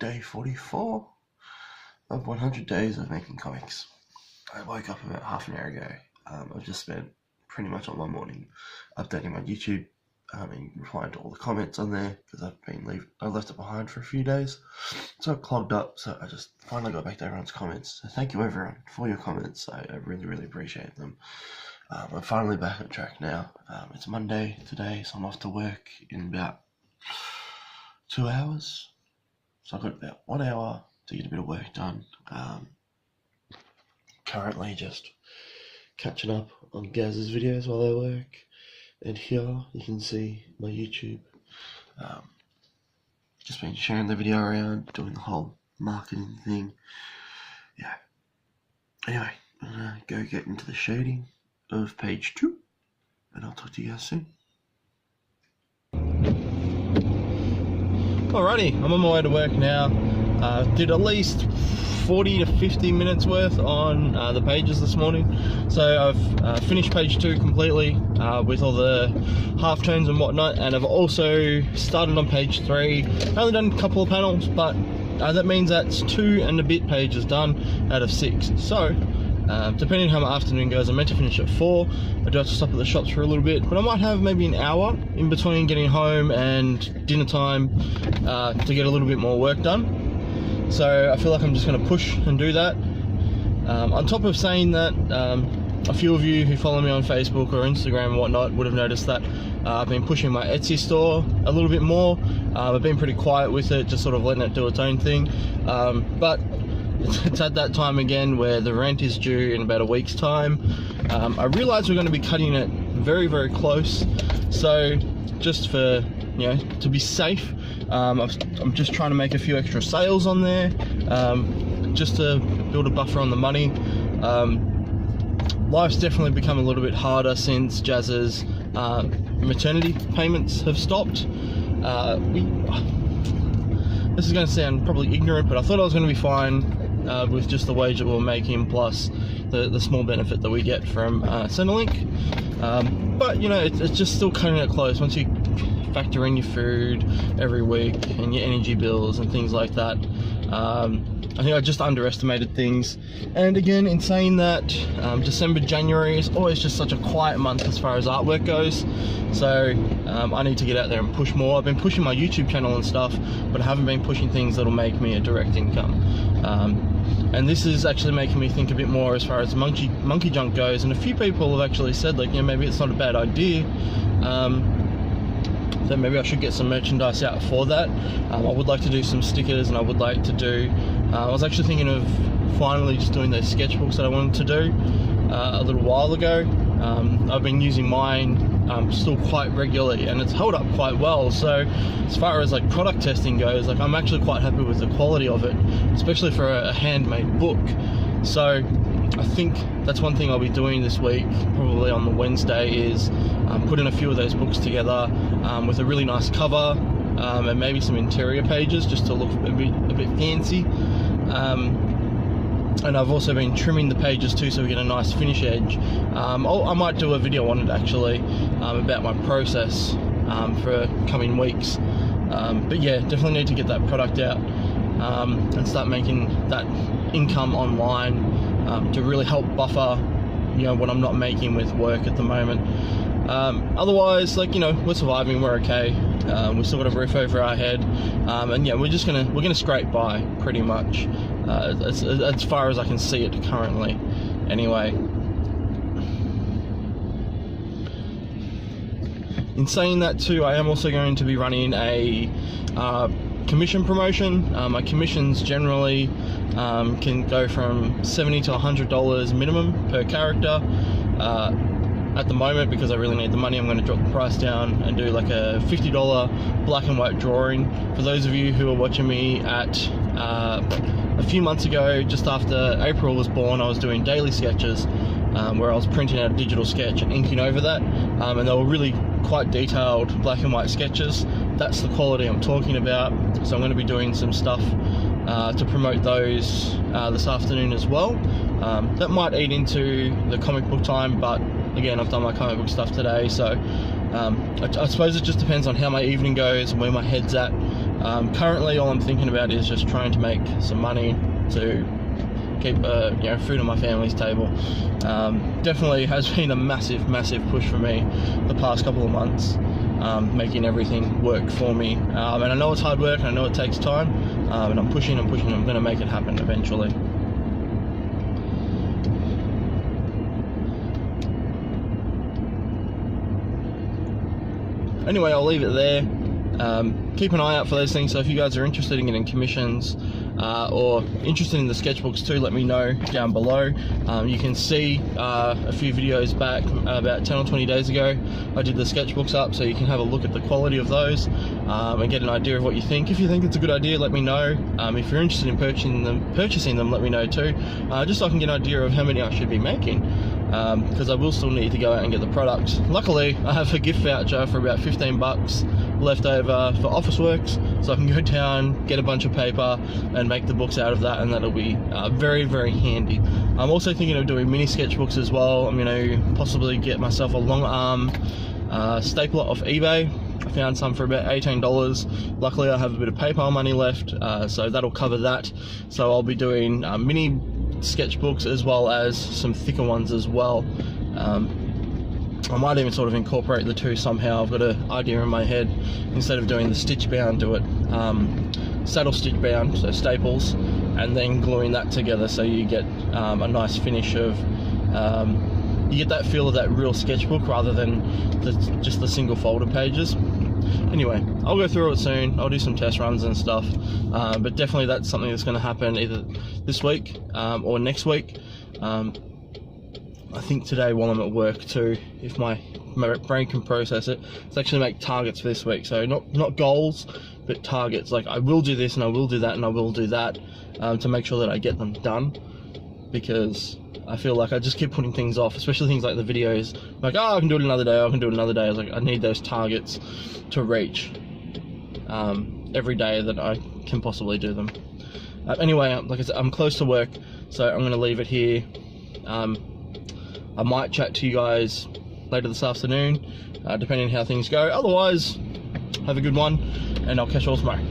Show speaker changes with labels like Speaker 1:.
Speaker 1: day 44 of 100 days of making comics. I woke up about half an hour ago. I've just spent pretty much all my morning updating my YouTube and replying to all the comments on there because I left it behind for a few days, so it clogged up. So I just finally got back to everyone's comments. So thank you everyone for your comments. I really appreciate them. I'm finally back on track now. It's Monday today, so I'm off to work in about 2 hours. So I've got about 1 hour to get a bit of work done. Currently just catching up on Gaz's videos while I work. And here you can see my YouTube. Just been sharing the video around, doing the whole marketing thing. Yeah. Anyway, I'm gonna go get into the shading of page 2, and I'll talk to you guys soon.
Speaker 2: Alrighty, I'm on my way to work now. Did at least 40 to 50 minutes worth on the pages this morning. So I've finished page 2 completely with all the halftones and whatnot, and I've also started on page 3. I've only done a couple of panels, but that means that's 2 and a bit pages done out of 6. So depending on how my afternoon goes, I'm meant to finish at 4. I do have to stop at the shops for a little bit, but I might have maybe an hour in between getting home and dinner time to get a little bit more work done. So I feel like I'm just going to push and do that. On top of saying that, a few of you who follow me on Facebook or Instagram and whatnot would have noticed that I've been pushing my Etsy store a little bit more. I've been pretty quiet with it, just sort of letting it do its own thing. But it's at that time again where the rent is due in about a week's time. I realise we're going to be cutting it very close. So just for, you know, to be safe, I'm just trying to make a few extra sales on there, just to build a buffer on the money. Life's definitely become a little bit harder since Jazz's maternity payments have stopped. This is going to sound probably ignorant, but I thought I was going to be fine with just the wage that we're making plus the small benefit that we get from Centrelink. But you know, it's just still cutting it close once you factor in your food every week and your energy bills and things like that. I think I just underestimated things. And again, in saying that, December, January is always just such a quiet month as far as artwork goes. So I need to get out there and push more. I've been pushing my YouTube channel and stuff, but I haven't been pushing things that'll make me a direct income. And this is actually making me think a bit more as far as monkey junk goes. And a few people have actually said, like, you know, maybe it's not a bad idea. That maybe I should get some merchandise out for that. I would like to do some stickers, and I would like to do, I was actually thinking of finally just doing those sketchbooks that I wanted to do a little while ago. I've been using mine still quite regularly, and it's held up quite well. So as far as like product testing goes, like I'm actually quite happy with the quality of it, especially for a handmade book. So I think that's one thing I'll be doing this week, probably on the Wednesday, is putting a few of those books together with a really nice cover and maybe some interior pages just to look a bit fancy. And I've also been trimming the pages too, so we get a nice finish edge. I might do a video on it actually about my process for coming weeks. But yeah, definitely need to get that product out and start making that income online to really help buffer, you know, what I'm not making with work at the moment. Otherwise, like, you know, we're surviving, we're okay. We've still got a roof over our head, and yeah, we're gonna scrape by pretty much, as far as I can see it currently. Anyway, in saying that too, I am also going to be running a commission promotion. My commissions generally can go from $70 to $100 minimum per character. At the moment, because I really need the money, I'm going to drop the price down and do like a $50 black and white drawing. For those of you who are watching me at a few months ago, just after April was born, I was doing daily sketches where I was printing out a digital sketch and inking over that, and they were really quite detailed black and white sketches. That's the quality I'm talking about. So I'm going to be doing some stuff to promote those this afternoon as well. That might eat into the comic book time, but again, I've done my comic book stuff today, so I suppose it just depends on how my evening goes and where my head's at. Currently all I'm thinking about is just trying to make some money to keep food on my family's table. Definitely has been a massive push for me the past couple of months, making everything work for me, and I know it's hard work and I know it takes time, and I'm pushing and I'm going to make it happen eventually. Anyway, I'll leave it there. Keep an eye out for those things, so if you guys are interested in getting commissions or interested in the sketchbooks too, let me know down below. You can see a few videos back, about 10 or 20 days ago, I did the sketchbooks up, so you can have a look at the quality of those and get an idea of what you think. If you think it's a good idea, let me know. If you're interested in purchasing them, let me know too, just so I can get an idea of how many I should be making. Because I will still need to go out and get the products. Luckily, I have a gift voucher for about 15 bucks left over for Officeworks, so I can go down, get a bunch of paper and make the books out of that, and that'll be very handy. I'm also thinking of doing mini sketchbooks as well. I'm going to possibly get myself a long arm stapler off eBay. I found some for about $18. Luckily I have a bit of PayPal money left, so that'll cover that. So I'll be doing mini sketchbooks as well as some thicker ones as well. I might even sort of incorporate the two somehow. I've got an idea in my head, instead of doing the stitch bound, do it saddle stitch bound, so staples, and then gluing that together, so you get a nice finish of you get that feel of that real sketchbook rather than just the single folder pages. Anyway, I'll go through it soon. I'll do some test runs and stuff, but definitely that's something that's going to happen either this week or next week. I think today while I'm at work too, if my brain can process it, it's actually make targets for this week. So not goals, but targets. Like, I will do this and I will do that and I will do that, to make sure that I get them done, because I feel like I just keep putting things off, especially things like the videos. Like, oh, I can do it another day, I can do it another day. I was like, I need those targets to reach every day that I can possibly do them. Anyway, like I said, I'm close to work, so I'm going to leave it here. I might chat to you guys later this afternoon, depending on how things go. Otherwise, have a good one, and I'll catch you all tomorrow.